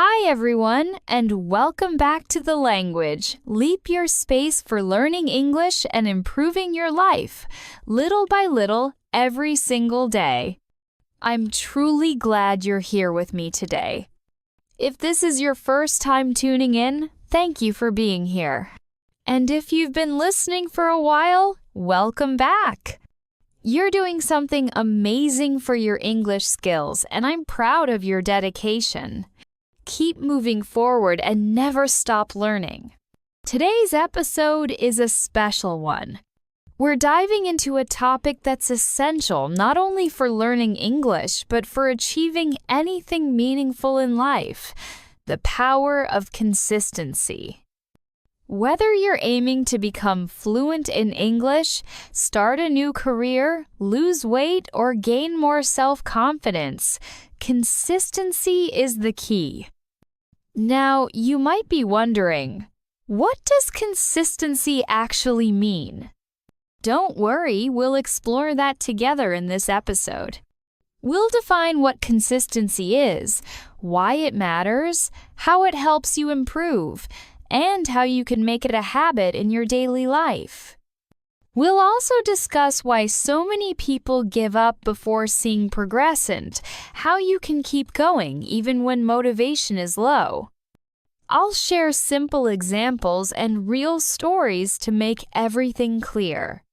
Hi everyone, and welcome back to The Language. Leap your space for learning English and improving your life, little by little, every single day. I'm truly glad you're here with me today. If this is your first time tuning in, thank you for being here. And if you've been listening for a while, welcome back. You're doing something amazing for your English skills, and I'm proud of your dedication. Keep moving forward and never stop learning. Today's episode is a special one. We're diving into a topic that's essential not only for learning English, but for achieving anything meaningful in life: the power of consistency. Whether you're aiming to become fluent in English, start a new career, lose weight, or gain more self-confidence, consistency is the key. Now, you might be wondering, what does consistency actually mean? Don't worry, we'll explore that together in this episode. We'll define what consistency is, why it matters, how it helps you improve, and how you can make it a habit in your daily life. We'll also discuss why so many people give up before seeing progress and how you can keep going even when motivation is low. I'll share simple examples and real stories to make everything clear.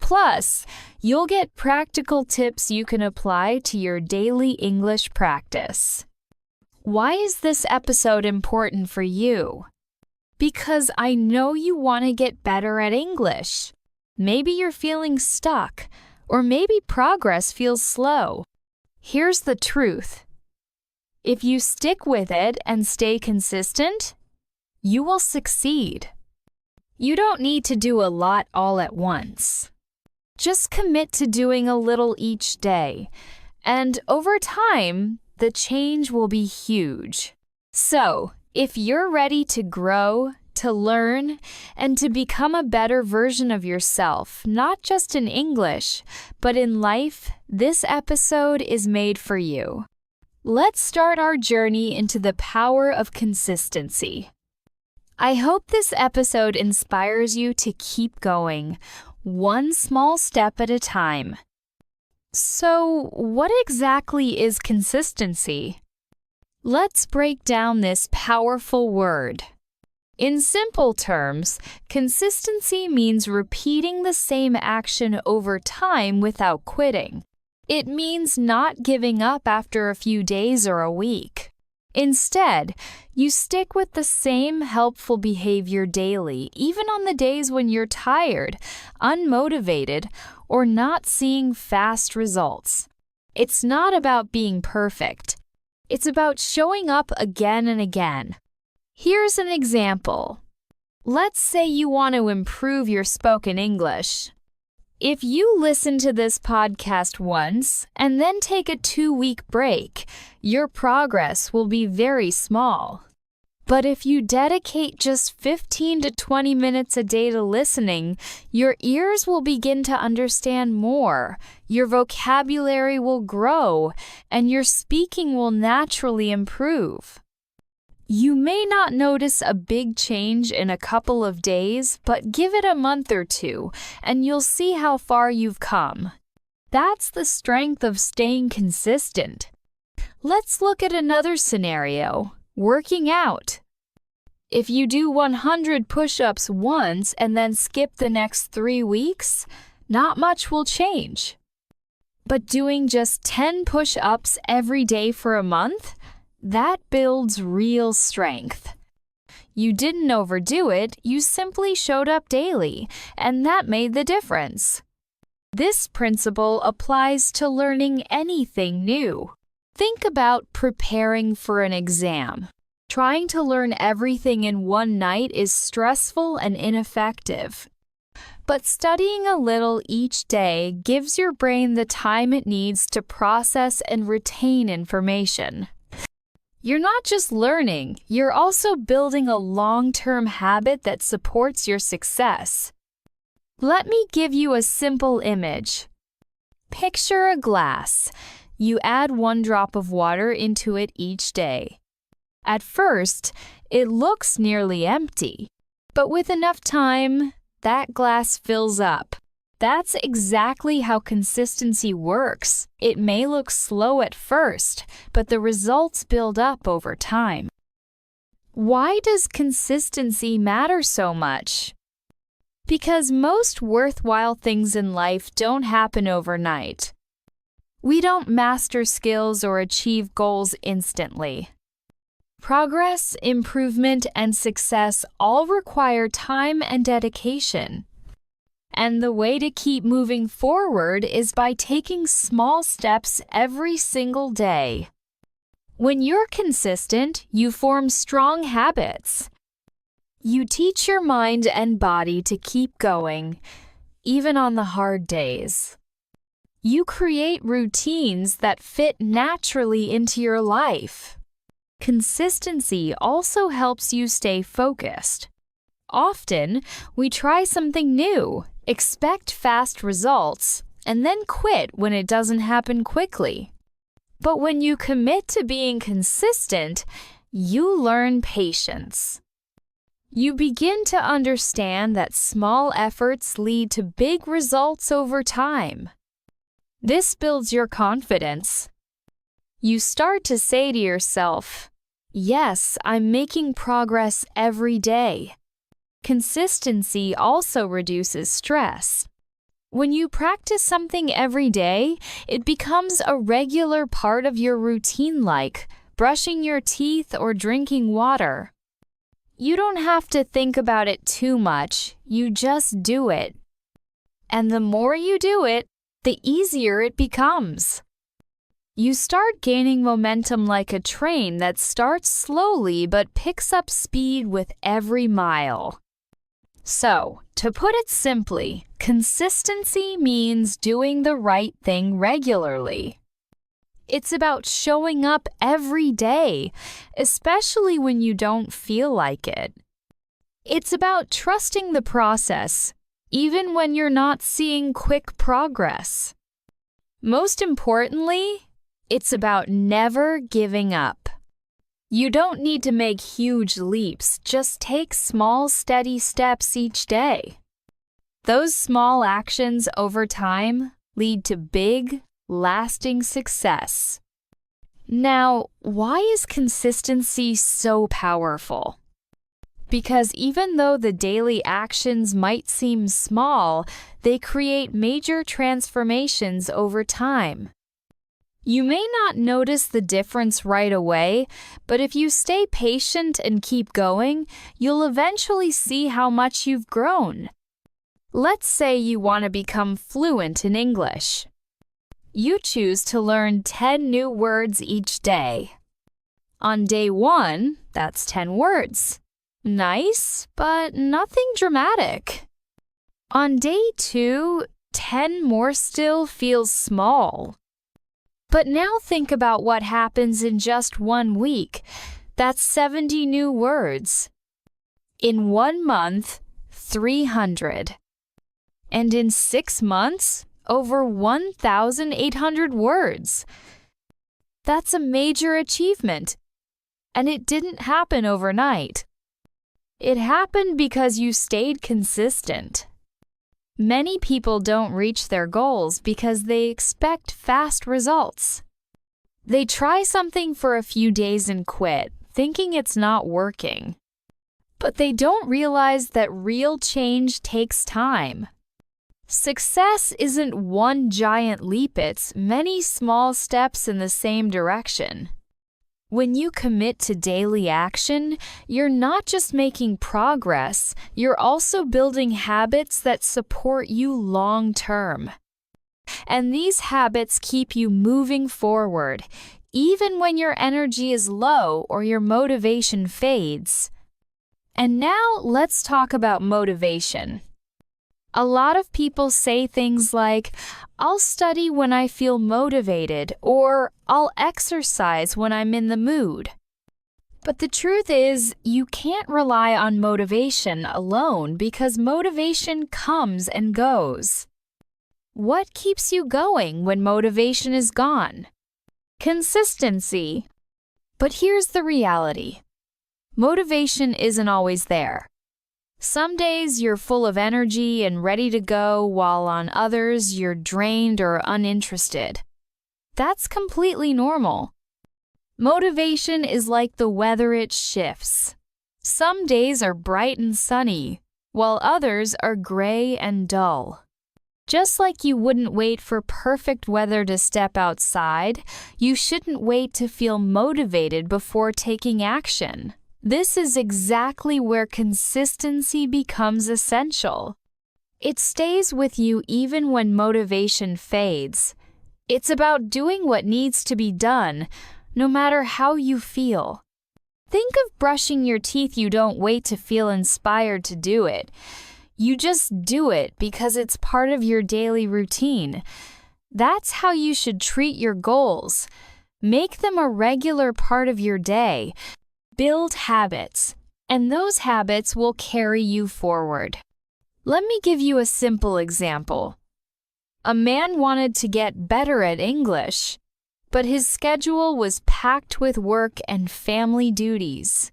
Plus, you'll get practical tips you can apply to your daily English practice. Why is this episode important for you? Because I know you want to get better at English. Maybe you're feeling stuck, or maybe progress feels slow. Here's the truth. If you stick with it and stay consistent, you will succeed. You don't need to do a lot all at once. Just commit to doing a little each day, and over time, the change will be huge. So, if you're ready to grow, to learn, and to become a better version of yourself, not just in English, but in life, this episode is made for you. Let's start our journey into the power of consistency. I hope this episode inspires you to keep going, one small step at a time. So, what exactly is consistency? Let's break down this powerful word. In simple terms, consistency means repeating the same action over time without quitting. It means not giving up after a few days or a week. Instead, you stick with the same helpful behavior daily, even on the days when you're tired, unmotivated, or not seeing fast results. It's not about being perfect. It's about showing up again and again. Here's an example. Let's say you want to improve your spoken English. If you listen to this podcast once and then take a 2-week break, your progress will be very small. But if you dedicate just 15 to 20 minutes a day to listening, your ears will begin to understand more, your vocabulary will grow, and your speaking will naturally improve. You may not notice a big change in a couple of days, but give it a month or two, and you'll see how far you've come. That's the strength of staying consistent. Let's look at another scenario: working out. If you do 100 push-ups once and then skip the next 3 weeks, not much will change. But doing just 10 push-ups every day for a month? That builds real strength. You didn't overdo it, you simply showed up daily, and that made the difference. This principle applies to learning anything new. Think about preparing for an exam. Trying to learn everything in one night is stressful and ineffective. But studying a little each day gives your brain the time it needs to process and retain information. You're not just learning, you're also building a long-term habit that supports your success. Let me give you a simple image. Picture a glass. You add 1 drop of water into it each day. At first, it looks nearly empty, but with enough time, that glass fills up. That's exactly how consistency works. It may look slow at first, but the results build up over time. Why does consistency matter so much? Because most worthwhile things in life don't happen overnight. We don't master skills or achieve goals instantly. Progress, improvement, and success all require time and dedication. And the way to keep moving forward is by taking small steps every single day. When you're consistent, you form strong habits. You teach your mind and body to keep going, even on the hard days. You create routines that fit naturally into your life. Consistency also helps you stay focused. Often, we try something new, expect fast results, and then quit when it doesn't happen quickly. But when you commit to being consistent, you learn patience. You begin to understand that small efforts lead to big results over time. This builds your confidence. You start to say to yourself, "Yes, I'm making progress every day." Consistency also reduces stress. When you practice something every day, it becomes a regular part of your routine, like brushing your teeth or drinking water. You don't have to think about it too much, you just do it. And the more you do it, the easier it becomes. You start gaining momentum like a train that starts slowly but picks up speed with every mile. So, to put it simply, consistency means doing the right thing regularly. It's about showing up every day, especially when you don't feel like it. It's about trusting the process, even when you're not seeing quick progress. Most importantly, it's about never giving up. You don't need to make huge leaps, just take small, steady steps each day. Those small actions over time lead to big, lasting success. Now, why is consistency so powerful? Because even though the daily actions might seem small, they create major transformations over time. You may not notice the difference right away, but if you stay patient and keep going, you'll eventually see how much you've grown. Let's say you want to become fluent in English. You choose to learn 10 new words each day. On day 1, that's 10 words. Nice, but nothing dramatic. On day 2, 10 more still feels small. But now think about what happens in just 1 week. That's 70 new words. In 1 month, 300. And in 6 months, over 1,800 words. That's a major achievement. And it didn't happen overnight. It happened because you stayed consistent. Many people don't reach their goals because they expect fast results. They try something for a few days and quit, thinking it's not working. But they don't realize that real change takes time. Success isn't one giant leap, it's many small steps in the same direction. When you commit to daily action, you're not just making progress, you're also building habits that support you long term. And these habits keep you moving forward, even when your energy is low or your motivation fades. And now let's talk about motivation. A lot of people say things like, "I'll study when I feel motivated," or "I'll exercise when I'm in the mood." But the truth is, you can't rely on motivation alone because motivation comes and goes. What keeps you going when motivation is gone? Consistency. But here's the reality. Motivation isn't always there. Some days you're full of energy and ready to go, while on others you're drained or uninterested. That's completely normal. Motivation is like the weather, it shifts. Some days are bright and sunny, while others are gray and dull. Just like you wouldn't wait for perfect weather to step outside, you shouldn't wait to feel motivated before taking action. This is exactly where consistency becomes essential. It stays with you even when motivation fades. It's about doing what needs to be done, no matter how you feel. Think of brushing your teeth. You don't wait to feel inspired to do it. You just do it because it's part of your daily routine. That's how you should treat your goals. Make them a regular part of your day. Build habits, and those habits will carry you forward. Let me give you a simple example. A man wanted to get better at English, but his schedule was packed with work and family duties.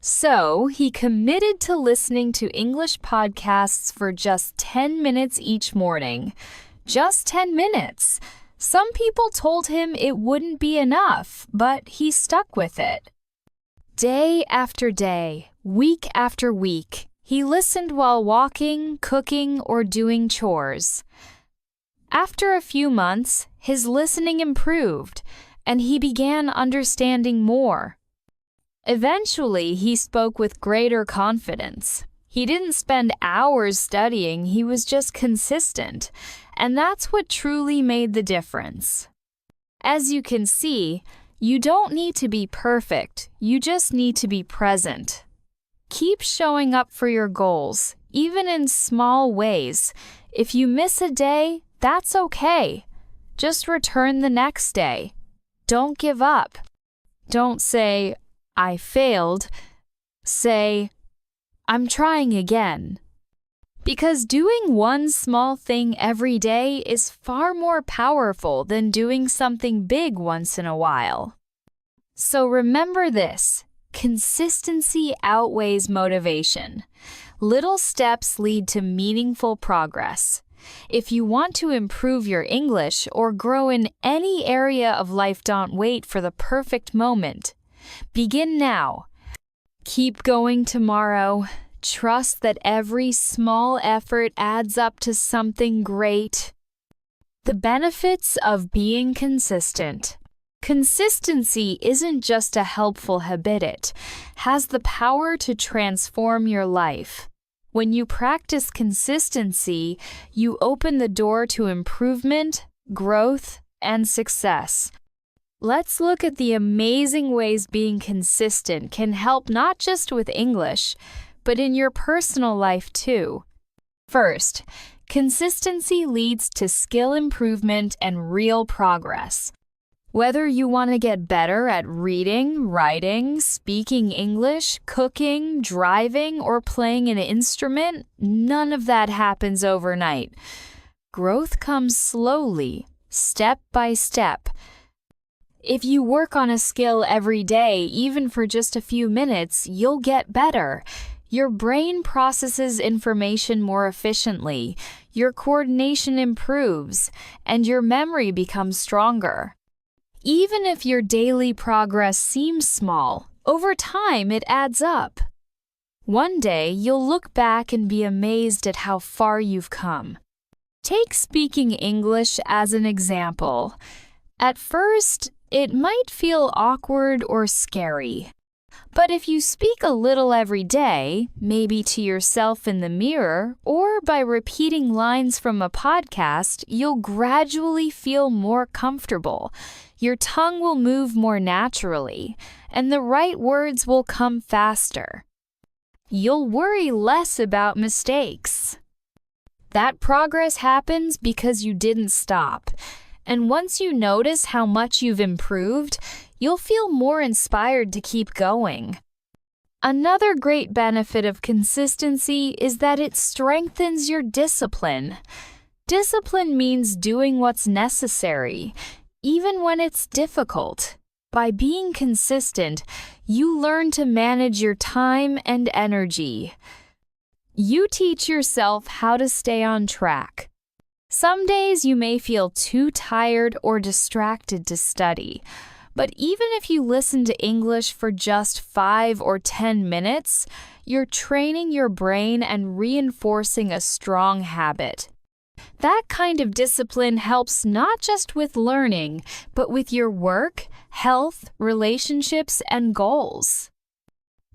So he committed to listening to English podcasts for just 10 minutes each morning. Just 10 minutes. Some people told him it wouldn't be enough, but he stuck with it. Day after day, week after week, he listened while walking, cooking, or doing chores. After a few months, his listening improved, and he began understanding more. Eventually, he spoke with greater confidence. He didn't spend hours studying, he was just consistent, and that's what truly made the difference. As you can see, you don't need to be perfect, you just need to be present. Keep showing up for your goals, even in small ways. If you miss a day, that's okay. Just return the next day. Don't give up. Don't say, I failed. Say, I'm trying again. Because doing one small thing every day is far more powerful than doing something big once in a while. So remember this, consistency outweighs motivation. Little steps lead to meaningful progress. If you want to improve your English or grow in any area of life, don't wait for the perfect moment. Begin now. Keep going tomorrow. Trust that every small effort adds up to something great. The benefits of being consistent. Consistency isn't just a helpful habit, it has the power to transform your life. When you practice consistency, you open the door to improvement, growth, and success. Let's look at the amazing ways being consistent can help not just with English, but in your personal life too. First, consistency leads to skill improvement and real progress. Whether you want to get better at reading, writing, speaking English, cooking, driving, or playing an instrument, none of that happens overnight. Growth comes slowly, step by step. If you work on a skill every day, even for just a few minutes, you'll get better. Your brain processes information more efficiently, your coordination improves, and your memory becomes stronger. Even if your daily progress seems small, over time it adds up. One day you'll look back and be amazed at how far you've come. Take speaking English as an example. At first, it might feel awkward or scary. But if you speak a little every day, maybe to yourself in the mirror, or by repeating lines from a podcast, you'll gradually feel more comfortable. Your tongue will move more naturally, and the right words will come faster. You'll worry less about mistakes. That progress happens because you didn't stop. And once you notice how much you've improved, you'll feel more inspired to keep going. Another great benefit of consistency is that it strengthens your discipline. Discipline means doing what's necessary, even when it's difficult. By being consistent, you learn to manage your time and energy. You teach yourself how to stay on track. Some days you may feel too tired or distracted to study, but even if you listen to English for just 5 or 10 minutes, you're training your brain and reinforcing a strong habit. That kind of discipline helps not just with learning, but with your work, health, relationships, and goals.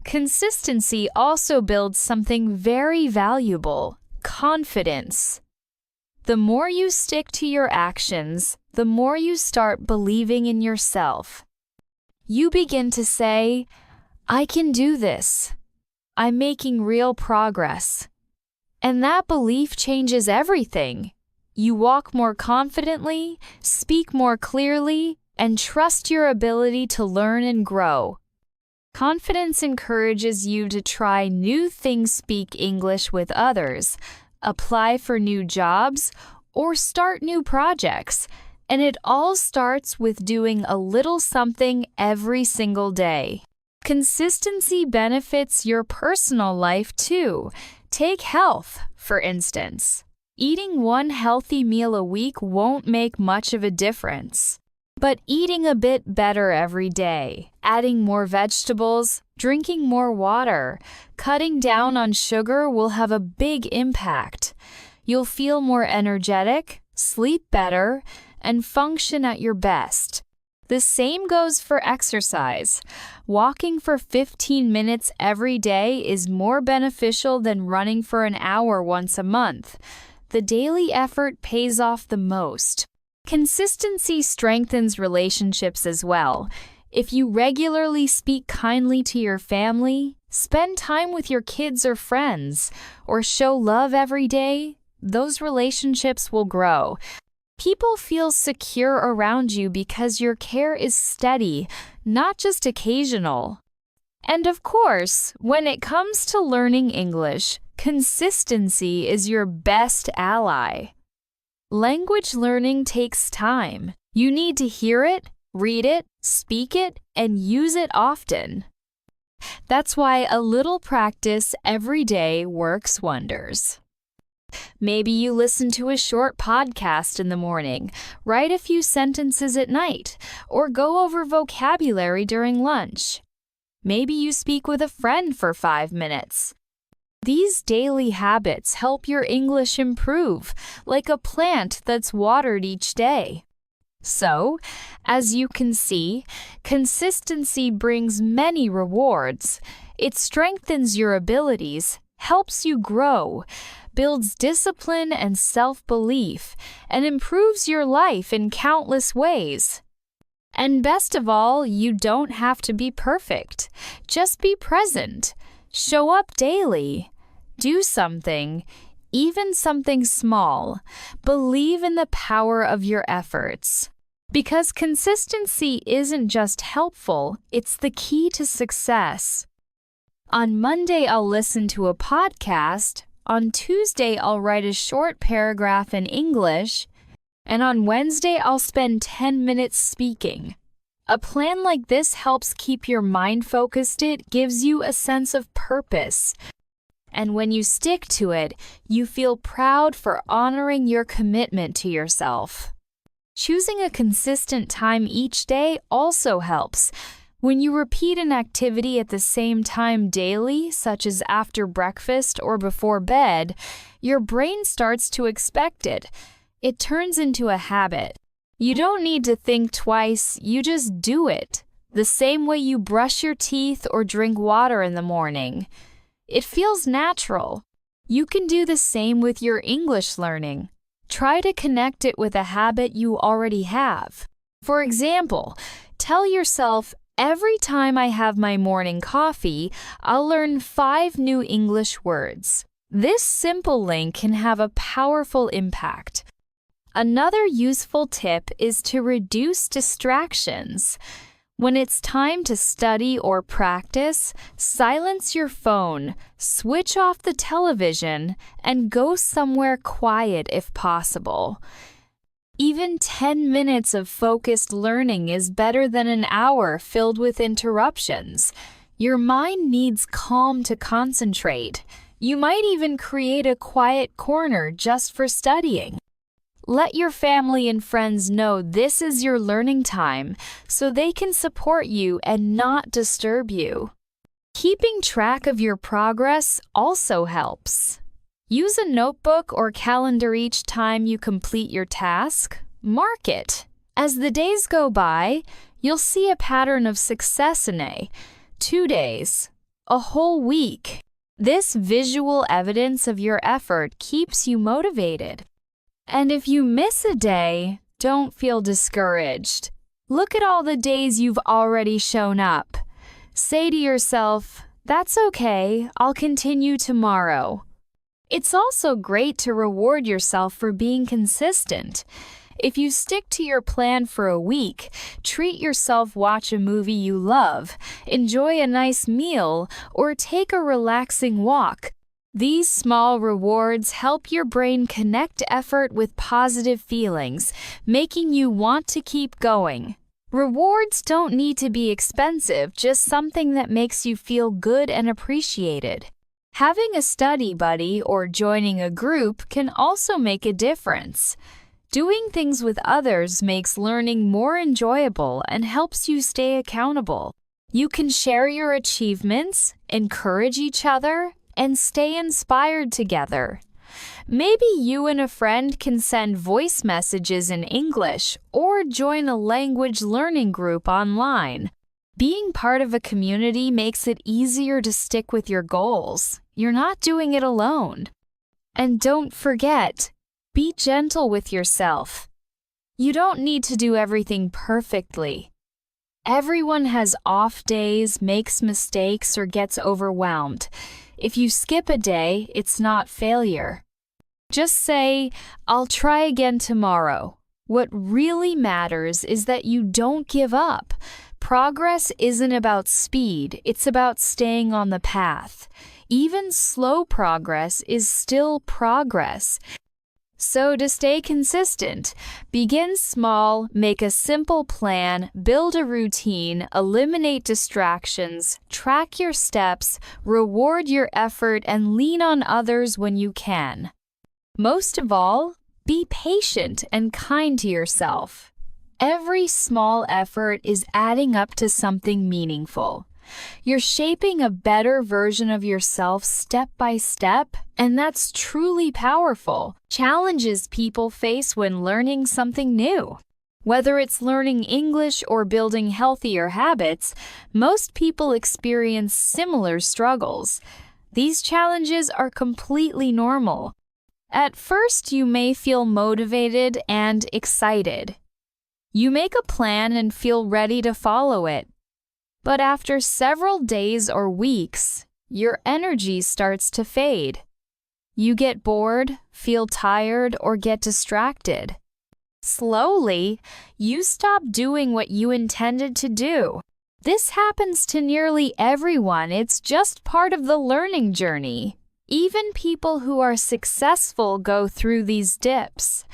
Consistency also builds something very valuable: confidence. The more you stick to your actions, the more you start believing in yourself. You begin to say, "I can do this. I'm making real progress." And that belief changes everything. You walk more confidently, speak more clearly, and trust your ability to learn and grow. Confidence encourages you to try new things, speak English with others, apply for new jobs, or start new projects. And it all starts with doing a little something every single day. Consistency benefits your personal life too. Take health, for instance. Eating one healthy meal a week won't make much of a difference. But eating a bit better every day, adding more vegetables, drinking more water, cutting down on sugar will have a big impact. You'll feel more energetic, sleep better, and function at your best. The same goes for exercise. Walking for 15 minutes every day is more beneficial than running for an hour once a month. The daily effort pays off the most. Consistency strengthens relationships as well. If you regularly speak kindly to your family, spend time with your kids or friends, or show love every day, those relationships will grow. People feel secure around you because your care is steady, not just occasional. And of course, when it comes to learning English, consistency is your best ally. Language learning takes time. You need to hear it, read it, speak it, and use it often. That's why a little practice every day works wonders. Maybe you listen to a short podcast in the morning, write a few sentences at night, or go over vocabulary during lunch. Maybe you speak with a friend for 5 minutes. These daily habits help your English improve, like a plant that's watered each day. So, as you can see, consistency brings many rewards. It strengthens your abilities, helps you grow, builds discipline and self-belief, and improves your life in countless ways. And best of all, you don't have to be perfect. Just be present. Show up daily. Do something, even something small. Believe in the power of your efforts. Because consistency isn't just helpful, it's the key to success. On Monday, I'll listen to a podcast. On Tuesday, I'll write a short paragraph in English. And on Wednesday, I'll spend 10 minutes speaking. A plan like this helps keep your mind focused. It gives you a sense of purpose. And when you stick to it, you feel proud for honoring your commitment to yourself. Choosing a consistent time each day also helps. When you repeat an activity at the same time daily, such as after breakfast or before bed, your brain starts to expect it. It turns into a habit. You don't need to think twice, you just do it. The same way you brush your teeth or drink water in the morning. It feels natural. You can do the same with your English learning. Try to connect it with a habit you already have. For example, tell yourself, every time I have my morning coffee, I'll learn 5 new English words. This simple link can have a powerful impact. Another useful tip is to reduce distractions. When it's time to study or practice, silence your phone, switch off the television, and go somewhere quiet if possible. Even 10 minutes of focused learning is better than an hour filled with interruptions. Your mind needs calm to concentrate. You might even create a quiet corner just for studying. Let your family and friends know this is your learning time so they can support you and not disturb you. Keeping track of your progress also helps. Use a notebook or calendar each time you complete your task. Mark it. As the days go by, you'll see a pattern of success in 2 days, a whole week. This visual evidence of your effort keeps you motivated. And if you miss a day, don't feel discouraged. Look at all the days you've already shown up. Say to yourself, "That's okay, I'll continue tomorrow." It's also great to reward yourself for being consistent. If you stick to your plan for a week, treat yourself, watch a movie you love, enjoy a nice meal, or take a relaxing walk. These small rewards help your brain connect effort with positive feelings, making you want to keep going. Rewards don't need to be expensive, just something that makes you feel good and appreciated. Having a study buddy or joining a group can also make a difference. Doing things with others makes learning more enjoyable and helps you stay accountable. You can share your achievements, encourage each other, and stay inspired together. Maybe you and a friend can send voice messages in English or join a language learning group online. Being part of a community makes it easier to stick with your goals. You're not doing it alone. And don't forget, be gentle with yourself. You don't need to do everything perfectly. Everyone has off days, makes mistakes, or gets overwhelmed. If you skip a day, it's not failure. Just say, "I'll try again tomorrow." What really matters is that you don't give up. Progress isn't about speed, it's about staying on the path. Even slow progress is still progress. So to stay consistent, begin small, make a simple plan, build a routine, eliminate distractions, track your steps, reward your effort, and lean on others when you can. Most of all, be patient and kind to yourself. Every small effort is adding up to something meaningful. You're shaping a better version of yourself step by step, and that's truly powerful. Challenges people face when learning something new. Whether it's learning English or building healthier habits, most people experience similar struggles. These challenges are completely normal. At first, you may feel motivated and excited. You make a plan and feel ready to follow it. But after several days or weeks, your energy starts to fade. You get bored, feel tired, or get distracted. Slowly, you stop doing what you intended to do. This happens to nearly everyone. It's just part of the learning journey. Even people who are successful go through these dips.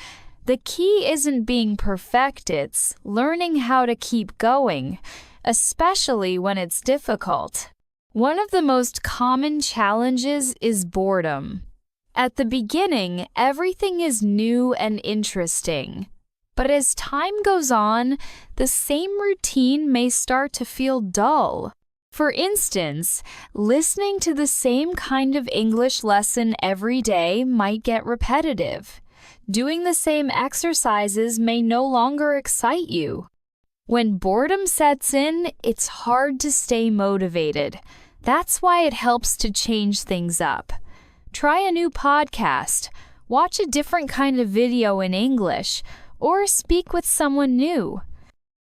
The key isn't being perfect, it's learning how to keep going, especially when it's difficult. One of the most common challenges is boredom. At the beginning, everything is new and interesting. But as time goes on, the same routine may start to feel dull. For instance, listening to the same kind of English lesson every day might get repetitive. Doing the same exercises may no longer excite you. When boredom sets in, it's hard to stay motivated. That's why it helps to change things up. Try a new podcast, watch a different kind of video in English, or speak with someone new.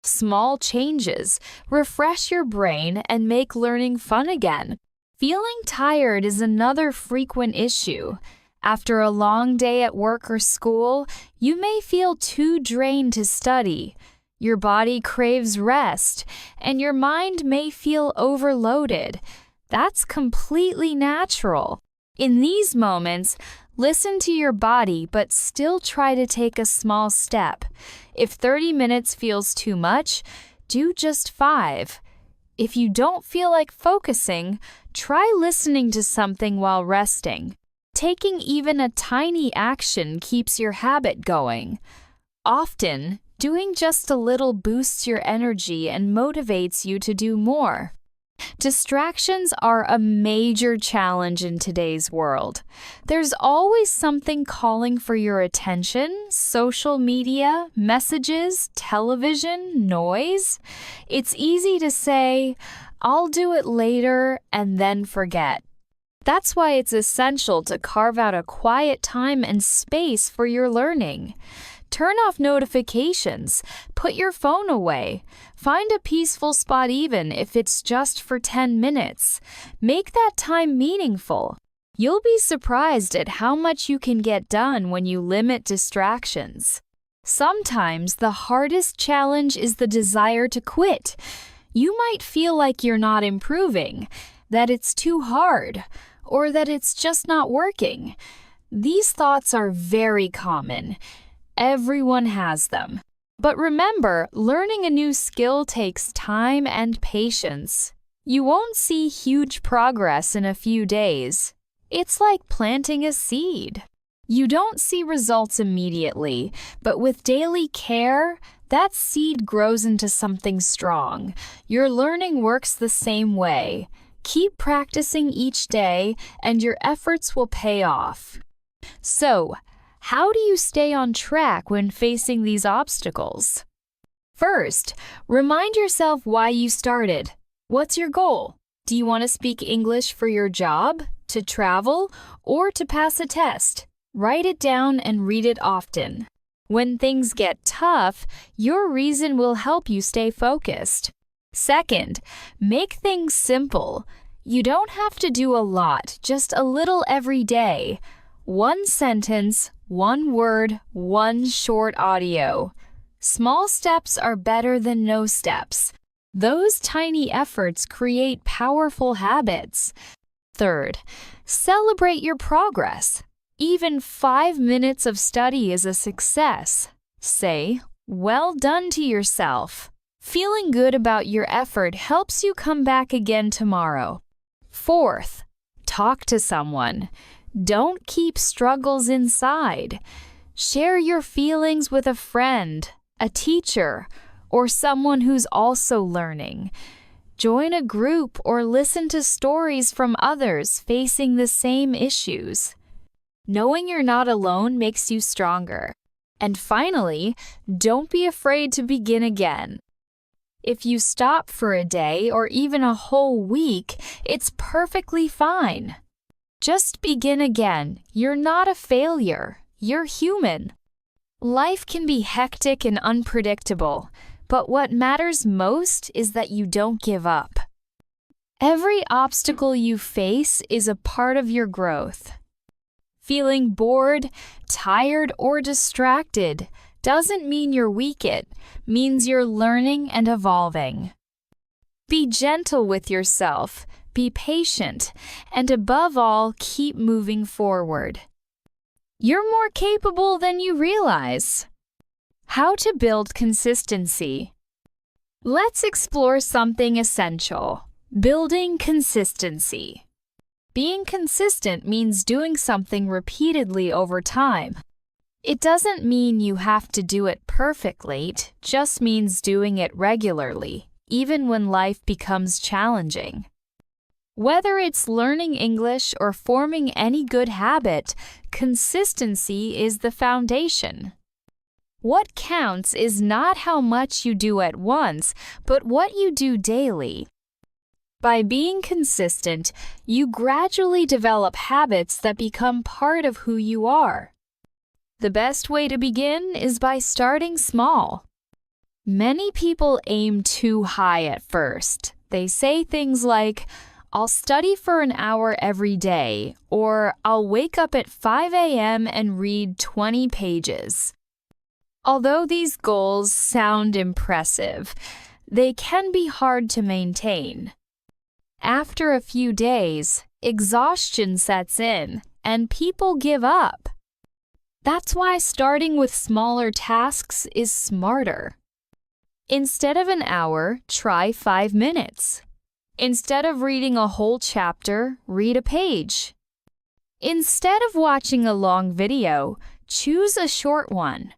Small changes refresh your brain and make learning fun again. Feeling tired is another frequent issue. After a long day at work or school, you may feel too drained to study. Your body craves rest, and your mind may feel overloaded. That's completely natural. In these moments, Listen to your body, but still try to take a small step. If 30 minutes feels too much, do just 5. If you don't feel like focusing, try listening to something while resting. Taking even a tiny action keeps your habit going. Often, doing just a little boosts your energy and motivates you to do more. Distractions are a major challenge in today's world. There's always something calling for your attention: social media, messages, television, noise. It's easy to say, "I'll do it later," and then forget. That's why it's essential to carve out a quiet time and space for your learning. Turn off notifications. Put your phone away. Find a peaceful spot even if it's just for 10 minutes. Make that time meaningful. You'll be surprised at how much you can get done when you limit distractions. Sometimes the hardest challenge is the desire to quit. You might feel like you're not improving, that it's too hard, or that it's just not working. These thoughts are very common. Everyone has them. But remember, learning a new skill takes time and patience. You won't see huge progress in a few days. It's like planting a seed. You don't see results immediately, but with daily care, that seed grows into something strong. Your learning works the same way. Keep practicing each day, and your efforts will pay off. So, how do you stay on track when facing these obstacles? First, remind yourself why you started. What's your goal? Do you want to speak English for your job, to travel, or to pass a test? Write it down and read it often. When things get tough, your reason will help you stay focused. Second, make things simple. You don't have to do a lot, just a little every day. One sentence, one word, one short audio. Small steps are better than no steps. Those tiny efforts create powerful habits. Third, celebrate your progress. Even 5 minutes of study is a success. Say, "Well done" to yourself. Feeling good about your effort helps you come back again tomorrow. Fourth, talk to someone. Don't keep struggles inside. Share your feelings with a friend, a teacher, or someone who's also learning. Join a group or listen to stories from others facing the same issues. Knowing you're not alone makes you stronger. And finally, don't be afraid to begin again. If you stop for a day or even a whole week, it's perfectly fine. Just begin again. You're not a failure. You're human. Life can be hectic and unpredictable, but what matters most is that you don't give up. Every obstacle you face is a part of your growth. Feeling bored, tired, or distracted doesn't mean you're weak. It means you're learning and evolving. Be gentle with yourself. Be patient, and above all, keep moving forward. You're more capable than you realize. How to build consistency. Let's explore something essential: building consistency. Being consistent means doing something repeatedly over time. It doesn't mean you have to do it perfectly, it just means doing it regularly, even when life becomes challenging. Whether it's learning English or forming any good habit, consistency is the foundation. What counts is not how much you do at once, but what you do daily. By being consistent, you gradually develop habits that become part of who you are. The best way to begin is by starting small. Many people aim too high at first. They say things like, "I'll study for an hour every day," or "I'll wake up at 5 a.m. and read 20 pages. Although these goals sound impressive, they can be hard to maintain. After a few days, exhaustion sets in, and people give up. That's why starting with smaller tasks is smarter. Instead of an hour, try 5 minutes. Instead of reading a whole chapter, read a page. Instead of watching a long video, choose a short one.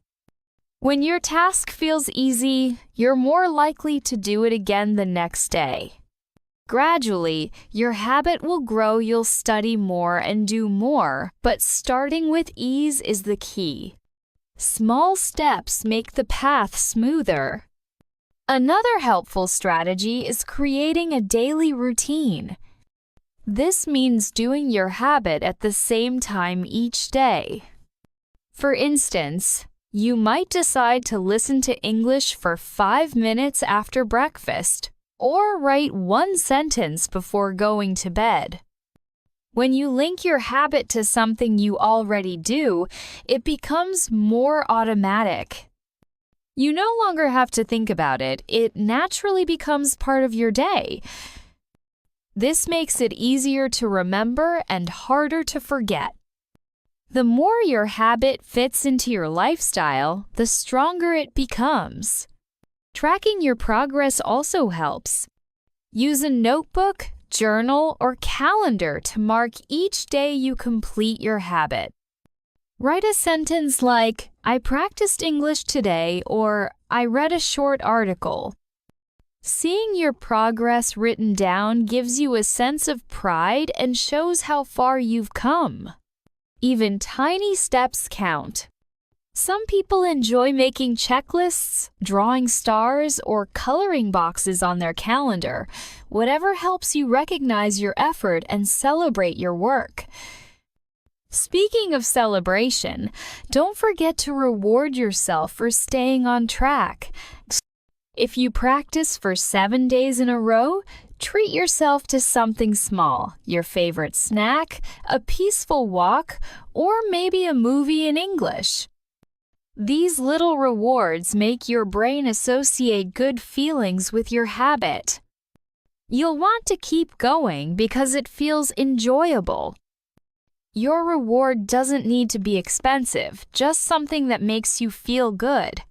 When your task feels easy, you're more likely to do it again the next day. Gradually, your habit will grow. You'll study more and do more, but starting with ease is the key. Small steps make the path smoother. Another helpful strategy is creating a daily routine. This means doing your habit at the same time each day. For instance, you might decide to listen to English for 5 minutes after breakfast, or write 1 sentence before going to bed. When you link your habit to something you already do, it becomes more automatic. You no longer have to think about it. It naturally becomes part of your day. This makes it easier to remember and harder to forget. The more your habit fits into your lifestyle, the stronger it becomes. Tracking your progress also helps. Use a notebook, journal, or calendar to mark each day you complete your habit. Write a sentence like, "I practiced English today," or "I read a short article." Seeing your progress written down gives you a sense of pride and shows how far you've come. Even tiny steps count. Some people enjoy making checklists, drawing stars, or coloring boxes on their calendar. Whatever helps you recognize your effort and celebrate your work. Speaking of celebration, don't forget to reward yourself for staying on track. If you practice for 7 days in a row, treat yourself to something small, your favorite snack, a peaceful walk, or maybe a movie in English. These little rewards make your brain associate good feelings with your habit. You'll want to keep going because it feels enjoyable. Your reward doesn't need to be expensive, just something that makes you feel good.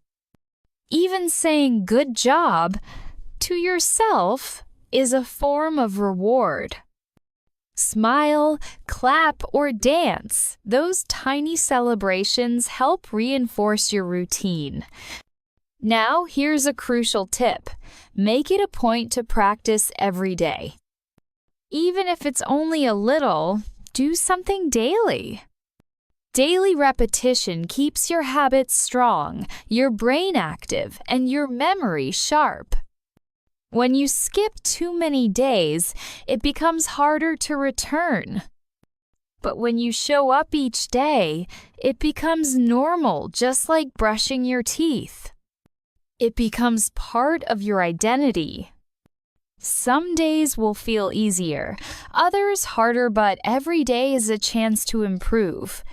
Even saying "good job" to yourself is a form of reward. Smile, clap, or dance. Those tiny celebrations help reinforce your routine. Now, here's a crucial tip. Make it a point to practice every day. Even if it's only a little, do something daily. Daily repetition keeps your habits strong, your brain active, and your memory sharp. When you skip too many days, it becomes harder to return. But when you show up each day, it becomes normal, just like brushing your teeth. It becomes part of your identity. Some days will feel easier, others harder, but every day is a chance to improve.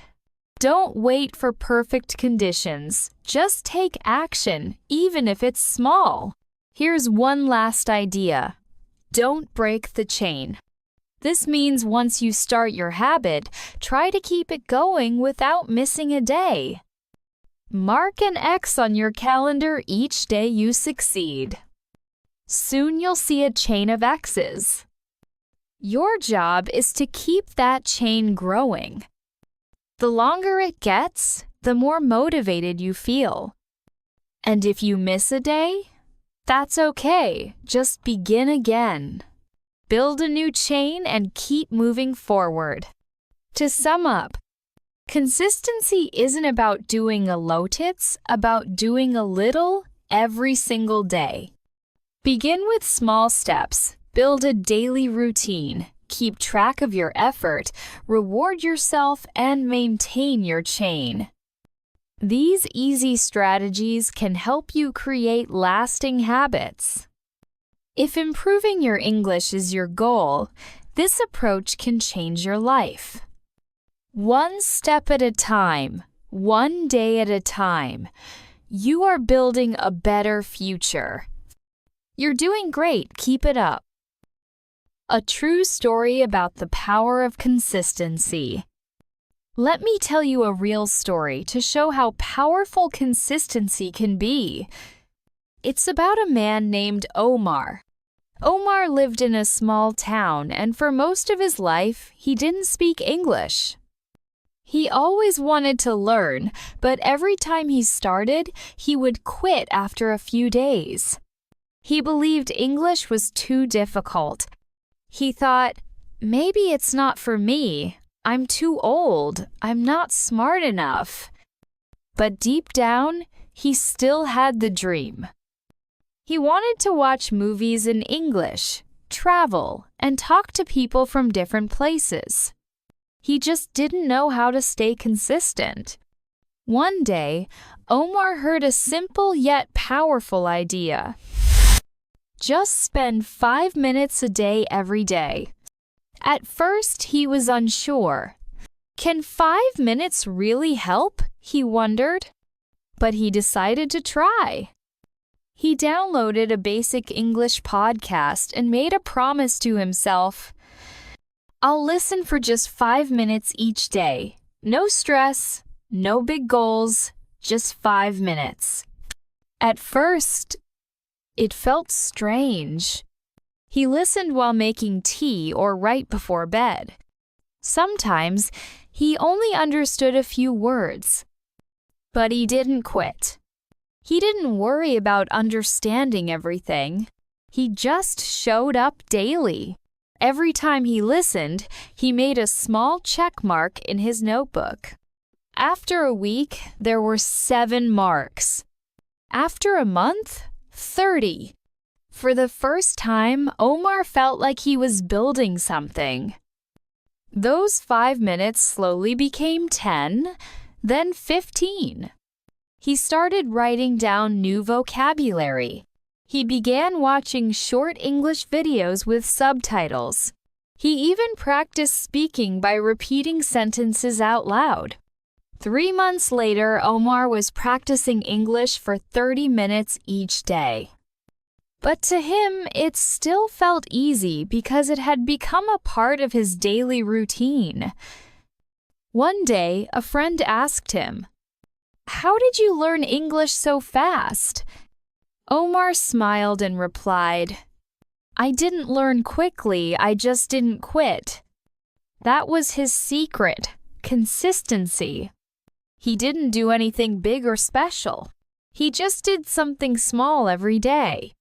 Don't wait for perfect conditions. Just take action, even if it's small. Here's one last idea. Don't break the chain. This means once you start your habit, try to keep it going without missing a day. Mark an X on your calendar each day you succeed. Soon you'll see a chain of X's. Your job is to keep that chain growing. The longer it gets, the more motivated you feel. And if you miss a day, that's okay. Just begin again. Build a new chain and keep moving forward. To sum up, consistency isn't about doing a lot, it's about doing a little every single day. Begin with small steps, build a daily routine, keep track of your effort, reward yourself, and maintain your chain. These easy strategies can help you create lasting habits. If improving your English is your goal, this approach can change your life. One step at a time, one day at a time, you are building a better future. You're doing great, keep it up. A true story about the power of consistency. Let me tell you a real story to show how powerful consistency can be. It's about a man named Omar. Omar lived in a small town, and for most of his life, he didn't speak English. He always wanted to learn, but every time he started, he would quit after a few days. He believed English was too difficult. He thought, maybe it's not for me. I'm too old. I'm not smart enough. But deep down, he still had the dream. He wanted to watch movies in English, travel, and talk to people from different places. He just didn't know how to stay consistent. One day, Omar heard a simple yet powerful idea. Just spend 5 minutes a day every day. At first, he was unsure. Can 5 minutes really help? He wondered. But he decided to try. He downloaded a basic English podcast and made a promise to himself. I'll listen for just 5 minutes each day. No stress, no big goals, just 5 minutes. At first, it felt strange. He listened while making tea or right before bed. Sometimes, he only understood a few words. But he didn't quit. He didn't worry about understanding everything. He just showed up daily. Every time he listened, he made a small check mark in his notebook. After a week, there were 7 marks. After a month, 30. For the first time, Omar felt like he was building something. Those 5 minutes slowly became 10, then 15. He started writing down new vocabulary. He began watching short English videos with subtitles. He even practiced speaking by repeating sentences out loud. 3 months later, Omar was practicing English for 30 minutes each day. But to him, it still felt easy because it had become a part of his daily routine. One day, a friend asked him, "How did you learn English so fast?" Omar smiled and replied, "I didn't learn quickly, I just didn't quit." That was his secret, consistency. He didn't do anything big or special. He just did something small every day.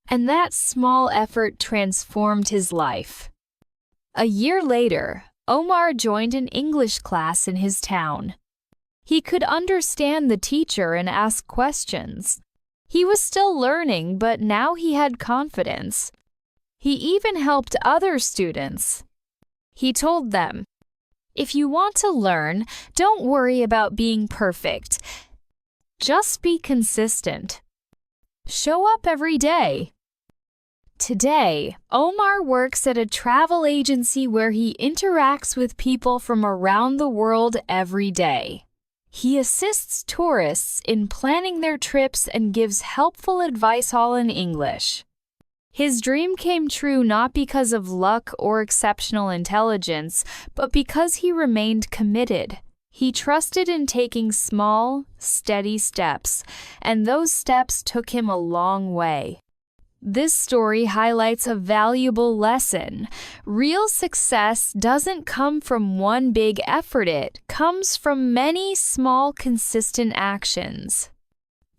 And that small effort transformed his life. A year later, Omar joined an English class in his town. He could understand the teacher and ask questions. He was still learning, but now he had confidence. He even helped other students. He told them, "If you want to learn, don't worry about being perfect. Just be consistent. Show up every day." Today, Omar works at a travel agency where he interacts with people from around the world every day. He assists tourists in planning their trips and gives helpful advice all in English. His dream came true not because of luck or exceptional intelligence, but because he remained committed. He trusted in taking small, steady steps, and those steps took him a long way. This story highlights a valuable lesson. Real success doesn't come from one big effort, it comes from many small, consistent actions.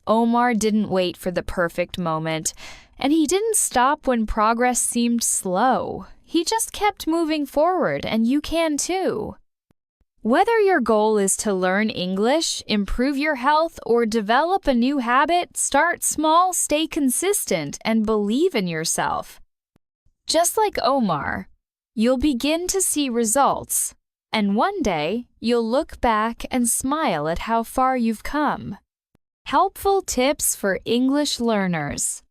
Omar didn't wait for the perfect moment, and he didn't stop when progress seemed slow. He just kept moving forward, and you can too. Whether your goal is to learn English, improve your health, or develop a new habit, start small, stay consistent, and believe in yourself. Just like Omar, you'll begin to see results, and one day you'll look back and smile at how far you've come. Helpful tips for English learners.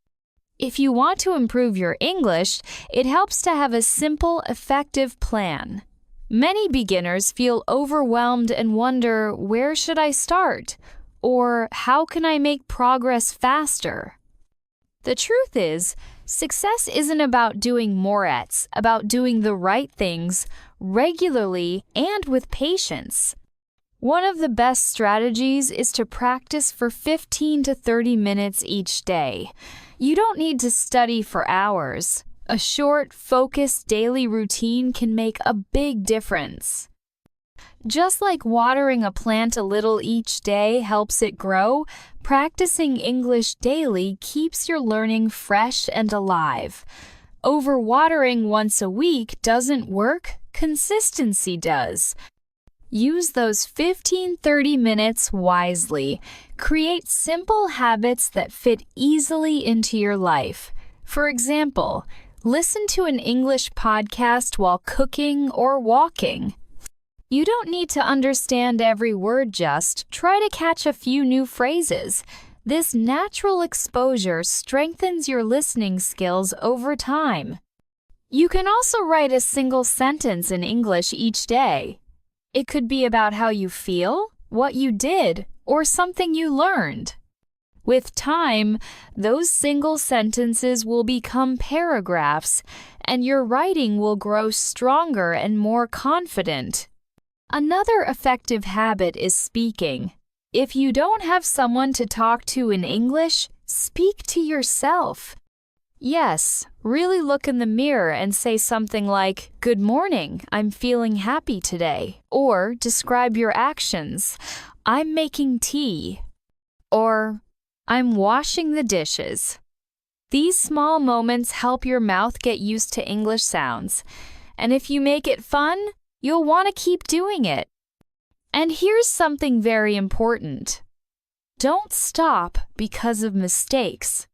If you want to improve your English, it helps to have a simple, effective plan. Many beginners feel overwhelmed and wonder, where should I start? Or how can I make progress faster? The truth is, success isn't about doing more, it's about doing the right things regularly and with patience. One of the best strategies is to practice for 15 to 30 minutes each day. You don't need to study for hours. A short, focused daily routine can make a big difference. Just like watering a plant a little each day helps it grow, practicing English daily keeps your learning fresh and alive. Overwatering once a week doesn't work, consistency does. Use those 15-30 minutes wisely. Create simple habits that fit easily into your life. For example, listen to an English podcast while cooking or walking. You don't need to understand every word, just try to catch a few new phrases. This natural exposure strengthens your listening skills over time. You can also write a single sentence in English each day. It could be about how you feel, what you did, or something you learned. With time, those single sentences will become paragraphs, and your writing will grow stronger and more confident. Another effective habit is speaking. If you don't have someone to talk to in English, speak to yourself. Yes, really look in the mirror and say something like, "Good morning, I'm feeling happy today." Or describe your actions, "I'm making tea." Or, "I'm washing the dishes." These small moments help your mouth get used to English sounds. And if you make it fun, you'll want to keep doing it. And here's something very important. Don't stop because of mistakes.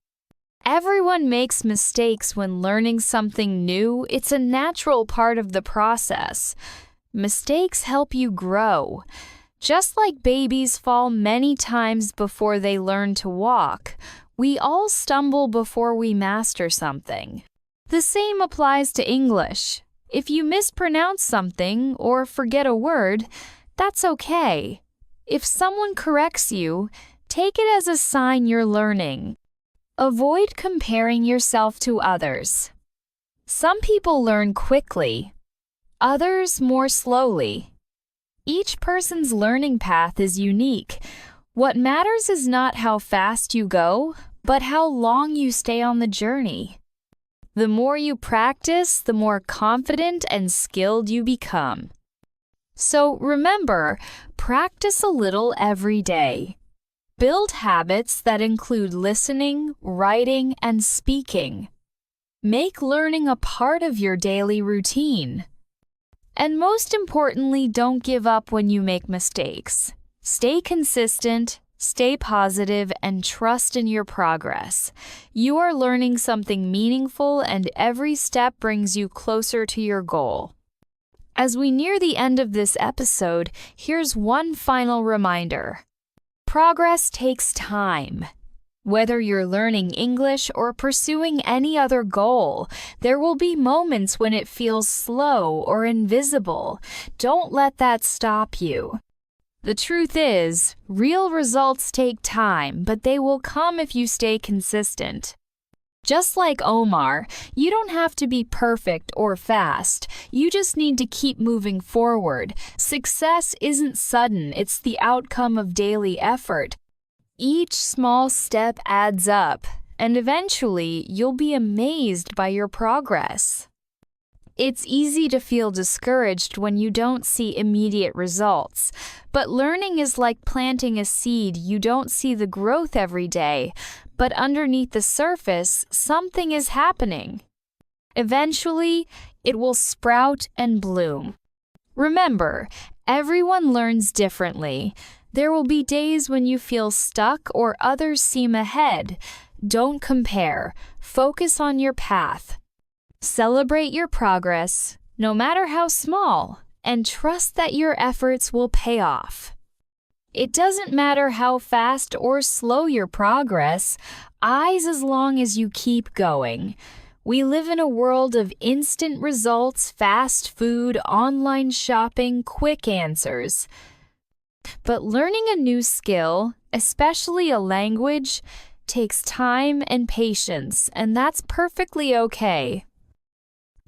Everyone makes mistakes when learning something new. It's a natural part of the process. Mistakes help you grow. Just like babies fall many times before they learn to walk, we all stumble before we master something. The same applies to English. If you mispronounce something or forget a word, that's okay. If someone corrects you, take it as a sign you're learning. Avoid comparing yourself to others. Some people learn quickly, others more slowly. Each person's learning path is unique. What matters is not how fast you go, but how long you stay on the journey. The more you practice, the more confident and skilled you become. So remember, practice a little every day. Build habits that include listening, writing, and speaking. Make learning a part of your daily routine. And most importantly, don't give up when you make mistakes. Stay consistent, stay positive, and trust in your progress. You are learning something meaningful, and every step brings you closer to your goal. As we near the end of this episode, here's one final reminder. Progress takes time. Whether you're learning English or pursuing any other goal, there will be moments when it feels slow or invisible. Don't let that stop you. The truth is, real results take time, but they will come if you stay consistent. Just like Omar, you don't have to be perfect or fast. You just need to keep moving forward. Success isn't sudden, it's the outcome of daily effort. Each small step adds up, and eventually you'll be amazed by your progress. It's easy to feel discouraged when you don't see immediate results, but learning is like planting a seed. You don't see the growth every day, but underneath the surface, something is happening. Eventually, it will sprout and bloom. Remember, everyone learns differently. There will be days when you feel stuck or others seem ahead. Don't compare. Focus on your path. Celebrate your progress, no matter how small, and trust that your efforts will pay off. It doesn't matter how fast or slow your progress, as long as you keep going. We live in a world of instant results, fast food, online shopping, quick answers. But learning a new skill, especially a language, takes time and patience, and that's perfectly okay.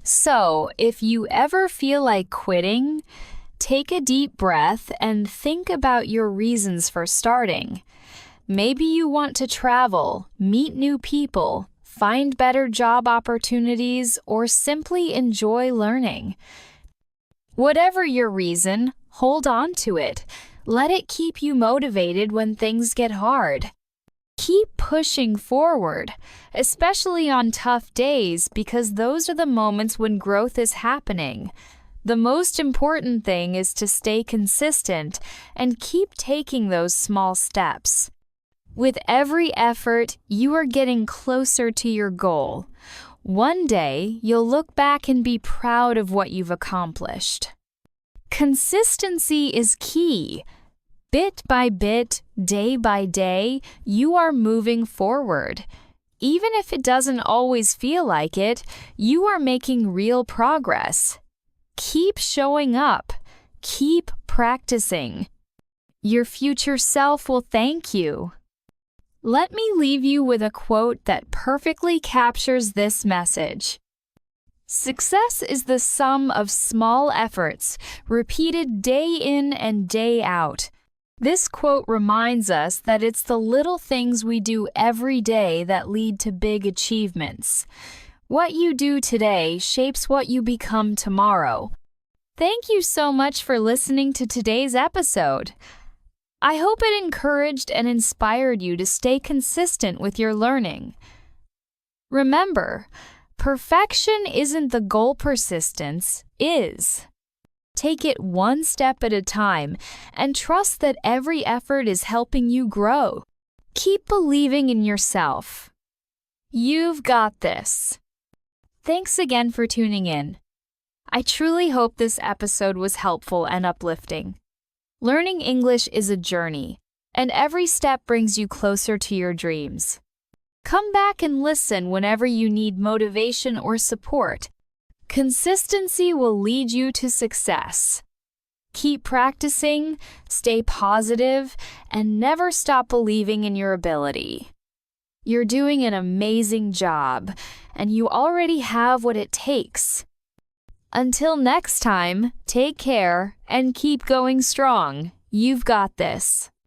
So, if you ever feel like quitting, Take a deep breath and think about your reasons for starting. Maybe you want to travel, meet new people, find better job opportunities, or simply enjoy learning. Whatever your reason, hold on to it. Let it keep you motivated when things get hard. Keep pushing forward, especially on tough days, because those are the moments when growth is happening. The most important thing is to stay consistent and keep taking those small steps. With every effort, you are getting closer to your goal. One day, you'll look back and be proud of what you've accomplished. Consistency is key. Bit by bit, day by day, you are moving forward. Even if it doesn't always feel like it, you are making real progress. Keep showing up. Keep practicing. Your future self will thank you. Let me leave you with a quote that perfectly captures this message. Success is the sum of small efforts, repeated day in and day out. This quote reminds us that it's the little things we do every day that lead to big achievements. What you do today shapes what you become tomorrow. Thank you so much for listening to today's episode. I hope it encouraged and inspired you to stay consistent with your learning. Remember, perfection isn't the goal, persistence is. Take it one step at a time and trust that every effort is helping you grow. Keep believing in yourself. You've got this. Thanks again for tuning in. I truly hope this episode was helpful and uplifting. Learning English is a journey, and every step brings you closer to your dreams. Come back and listen whenever you need motivation or support. Consistency will lead you to success. Keep practicing, stay positive, and never stop believing in your ability. You're doing an amazing job, and you already have what it takes. Until next time, take care and keep going strong. You've got this.